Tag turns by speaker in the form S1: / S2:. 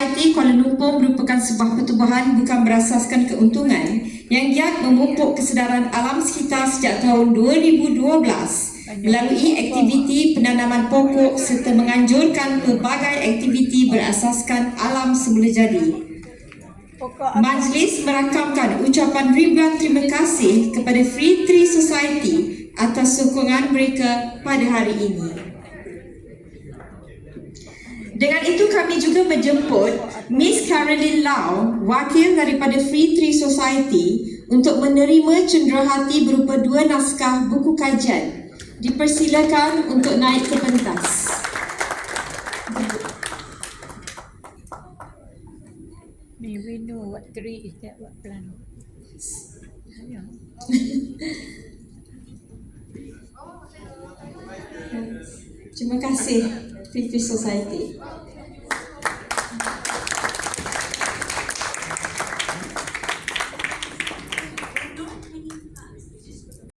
S1: Society Kuala Lumpur merupakan sebuah pertubuhan bukan berasaskan keuntungan yang giat memupuk kesedaran alam sekitar sejak tahun 2012 melalui aktiviti penanaman pokok serta menganjurkan pelbagai aktiviti berasaskan alam semula jadi. Majlis merakamkan ucapan ribuan terima kasih kepada Free Tree Society atas sokongan mereka pada hari ini. Dengan itu kami juga menjemput Miss Caroline Lau, wakil daripada Free Tree Society untuk menerima cenderahati berupa 2 naskah buku kajian. Dipersilakan untuk naik ke pentas.
S2: May we know what tree is that, what plant? Yeah.
S1: Terima kasih Free Tree Society.